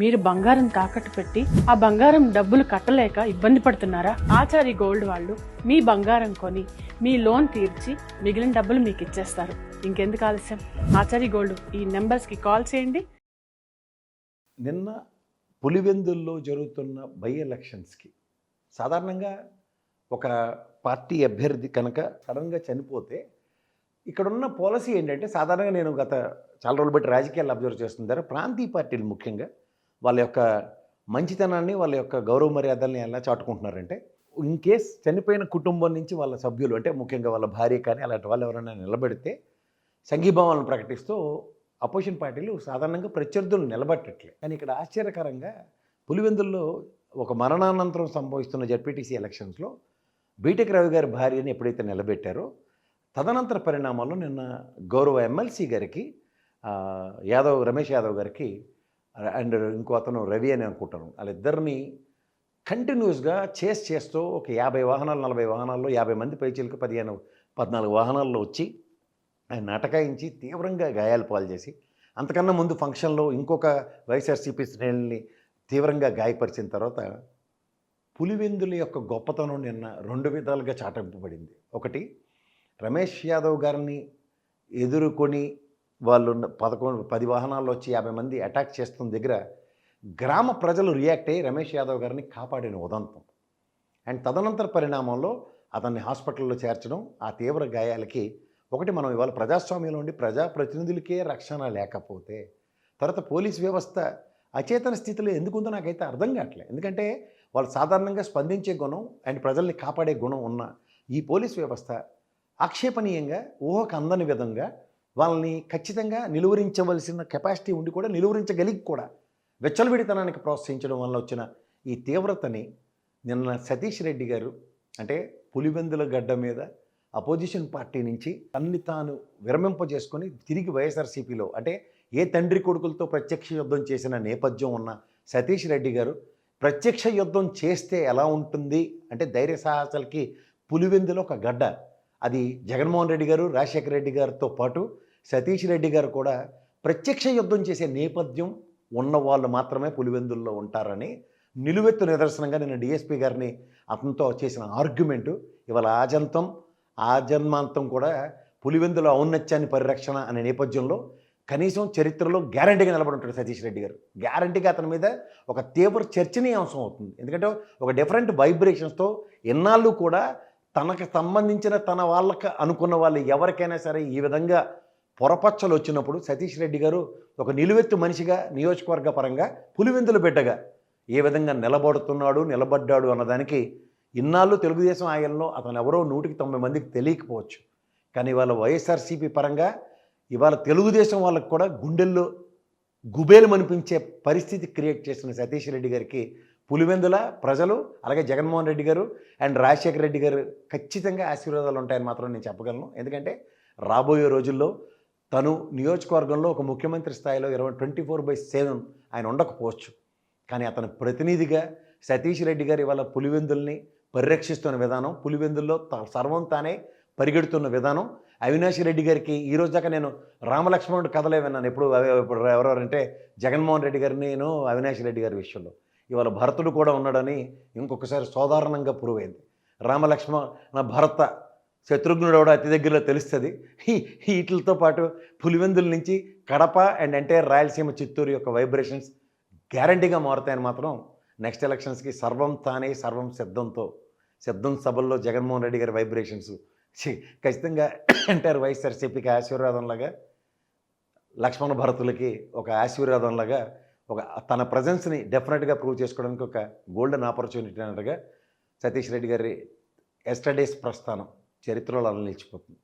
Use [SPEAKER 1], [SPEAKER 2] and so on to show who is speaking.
[SPEAKER 1] మీరు బంగారం తాకట్టు పెట్టి ఆ బంగారం డబ్బులు కట్టలేక ఇబ్బంది పడుతున్నారా? ఆచారి గోల్డ్ వాళ్ళు మీ బంగారం కొని మీ లోన్ తీర్చి మిగిలిన డబ్బులు మీకు ఇచ్చేస్తారు. ఇంకెందుకు ఆలస్యం? ఆచారి గోల్డ్ ఈ నెంబర్స్కి కాల్ చేయండి.
[SPEAKER 2] నిన్న పులివెందుల్లో జరుగుతున్న బై ఎలక్షన్స్కి సాధారణంగా ఒక పార్టీ అభ్యర్థి కనుక సడన్గా చనిపోతే ఇక్కడున్న పాలసీ ఏంటంటే, సాధారణంగా నేను గత చాలా రోజులు బట్టి రాజకీయాలు అబ్జర్వ్ చేస్తుంటారు, ప్రాంతీయ పార్టీలు ముఖ్యంగా వాళ్ళ యొక్క మంచితనాన్ని, వాళ్ళ యొక్క గౌరవ మర్యాదల్ని ఎలా చాటుకుంటున్నారంటే, ఇన్ కేస్ చనిపోయిన కుటుంబం నుంచి వాళ్ళ సభ్యులు, అంటే ముఖ్యంగా వాళ్ళ భార్య కానీ అలాంటి వాళ్ళు ఎవరైనా నిలబడితే సంఘీభావాలను ప్రకటిస్తూ అపోజిషన్ పార్టీలు సాధారణంగా ప్రత్యర్థులు నిలబట్టట్లే. కానీ ఇక్కడ ఆశ్చర్యకరంగా పులివెందుల్లో ఒక మరణానంతరం సంభవిస్తున్న జడ్పీటీసీ ఎలక్షన్స్లో బీటెక్ రవి గారి భార్యని ఎప్పుడైతే నిలబెట్టారో, తదనంతర పరిణామాల్లో నిన్న గౌరవ ఎమ్మెల్సీ గారికి రమేష్ యాదవ్ గారికి అండ్ ఇంకో అతను రవి అని అనుకుంటాను, వాళ్ళిద్దరిని కంటిన్యూస్గా చేస్తూ ఒక 50 వాహనాలు 40 వాహనాల్లో 50 మంది పైచీలకు 14 వాహనాల్లో వచ్చి ఆయన అటకాయించి తీవ్రంగా గాయాలు పాలు చేసి, అంతకన్నా ముందు ఫంక్షన్లో ఇంకొక వైఎస్ఆర్సీపీ శ్రేణుల్ని తీవ్రంగా గాయపరిచిన తర్వాత పులివెందుల యొక్క గొప్పతనం నిన్న 2 విధాలుగా చాటింపబడింది. ఒకటి, రమేష్ యాదవ్ గారిని ఎదుర్కొని వాళ్ళు 10 వాహనాల్లో వచ్చి 50 మంది అటాక్ చేస్తున్న దగ్గర గ్రామ ప్రజలు రియాక్ట్ అయ్యి రమేష్ యాదవ్ గారిని కాపాడిన ఉదంతం. అండ్ తదనంతర పరిణామంలో అతన్ని హాస్పిటల్లో చేర్చడం, ఆ తీవ్ర గాయాలకి ఒకటి, మనం ఇవాళ ప్రజాస్వామ్యంలో ఉండి ప్రజాప్రతినిధులకే రక్షణ లేకపోతే తర్వాత పోలీస్ వ్యవస్థ అచేతన స్థితిలో ఎందుకుందో నాకైతే అర్థం కావట్లేదు. ఎందుకంటే వాళ్ళు సాధారణంగా స్పందించే గుణం అండ్ ప్రజల్ని కాపాడే గుణం ఉన్న ఈ పోలీస్ వ్యవస్థ ఆక్షేపణీయంగా ఊహకు అందని విధంగా వాళ్ళని ఖచ్చితంగా నిలువరించవలసిన కెపాసిటీ ఉండి కూడా నిలువరించగలిగి కూడా వెచ్చలవిడితనానికి ప్రోత్సహించడం వల్ల వచ్చిన ఈ తీవ్రతని నిన్న సతీష్ రెడ్డి గారు, అంటే పులివెందుల గడ్డ మీద అపోజిషన్ పార్టీ నుంచి తన్ని తాను విరమింపజేసుకొని తిరిగి వైఎస్ఆర్సీపీలో, అంటే ఏ తండ్రి కొడుకులతో ప్రత్యక్ష యుద్ధం చేసిన నేపథ్యం ఉన్న సతీష్ రెడ్డి గారు ప్రత్యక్ష యుద్ధం చేస్తే ఎలా ఉంటుంది అంటే, ధైర్య సాహసాలకి పులివెందులో ఒక గడ్డ. అది జగన్మోహన్ రెడ్డి గారు, రాజశేఖర రెడ్డి గారితో పాటు సతీష్ రెడ్డి గారు కూడా ప్రత్యక్ష యుద్ధం చేసే నేపథ్యం ఉన్నవాళ్ళు మాత్రమే పులివెందుల్లో ఉంటారని నిలువెత్తు నిదర్శనంగా నేను డిఎస్పీ గారిని అతనితో చేసిన ఆర్గ్యుమెంటు ఇవాళ ఆజన్మాంతం కూడా పులివెందుల ఔన్నత్యాన్ని పరిరక్షణ అనే నేపథ్యంలో కనీసం చరిత్రలో గ్యారంటీగా నిలబడి ఉంటాడు సతీష్ రెడ్డి గారు. గ్యారంటీగా అతని మీద ఒక తీవ్ర చర్చనీయాంశం అవుతుంది. ఎందుకంటే ఒక డిఫరెంట్ వైబ్రేషన్స్తో ఎన్నాళ్ళు కూడా తనకు సంబంధించిన తన వాళ్ళకి అనుకున్న వాళ్ళు ఎవరికైనా సరే ఈ విధంగా పొరపచ్చలు వచ్చినప్పుడు సతీష్ రెడ్డి గారు ఒక నిలువెత్తు మనిషిగా, నియోజకవర్గ పరంగా పులివెందుల బిడ్డగా ఏ విధంగా నిలబడ్డాడు అన్నదానికి ఇన్నాళ్ళు తెలుగుదేశం ఆయనలో అతను ఎవరో 190 మందికి తెలియకపోవచ్చు. కానీ ఇవాళ వైఎస్ఆర్సీపీ పరంగా ఇవాళ తెలుగుదేశం వాళ్ళకు కూడా గుండెల్లో గుబేలు అనిపించే పరిస్థితి క్రియేట్ చేసిన సతీష్ రెడ్డి గారికి పులివెందుల ప్రజలు, అలాగే జగన్మోహన్ రెడ్డి గారు అండ్ రాజశేఖర రెడ్డి గారు ఖచ్చితంగా ఆశీర్వాదాలు ఉంటాయని మాత్రం నేను చెప్పగలను. ఎందుకంటే రాబోయే రోజుల్లో తను నియోజకవర్గంలో ఒక ముఖ్యమంత్రి స్థాయిలో 24/7 ఆయన ఉండకపోవచ్చు. కానీ అతని ప్రతినిధిగా సతీష్ రెడ్డి గారు ఇవాళ పులివెందుల్ని పరిరక్షిస్తున్న విధానం, పులివెందుల్లో సర్వం తానే పరిగెడుతున్న విధానం, అవినాష్ రెడ్డి గారికి ఈరోజు దాకా నేను రామలక్ష్మణుడు కథలే విన్నాను. ఇప్పుడు ఎవరెవరంటే జగన్మోహన్ రెడ్డి గారిని, నేను అవినాష్ రెడ్డి గారి విషయంలో ఇవాళ భరతుడు కూడా ఉన్నాడని ఇంకొకసారి సాధారణంగా ప్రూవ్ అయింది. రామలక్ష్మణ భరత శత్రుఘ్నుడు కూడా అతి దగ్గరలో తెలుస్తుంది. వీటితో పాటు పులివెందుల నుంచి కడప అండ్ ఎంటైర్ రాయలసీమ, చిత్తూరు యొక్క వైబ్రేషన్స్ గ్యారంటీగా మారుతాయని మాత్రం నెక్స్ట్ ఎలక్షన్స్కి సర్వం తానే సర్వం సిద్ధం సభల్లో జగన్మోహన్ రెడ్డి గారి వైబ్రేషన్స్ ఖచ్చితంగా ఎంటైర్ వైఎస్ఆర్సీపీకి ఆశీర్వాదంలాగా, లక్ష్మణ భరతులకి ఒక ఆశీర్వాదంలాగా ఒక తన ప్రజెన్స్ని డెఫినెట్గా ప్రూవ్ చేసుకోవడానికి ఒక గోల్డెన్ ఆపర్చునిటీ అన్నట్టుగా సతీష్ రెడ్డి గారి ఎస్టర్డేస్ ప్రస్థానం చరిత్రలో అలా నిలిచిపోతుంది.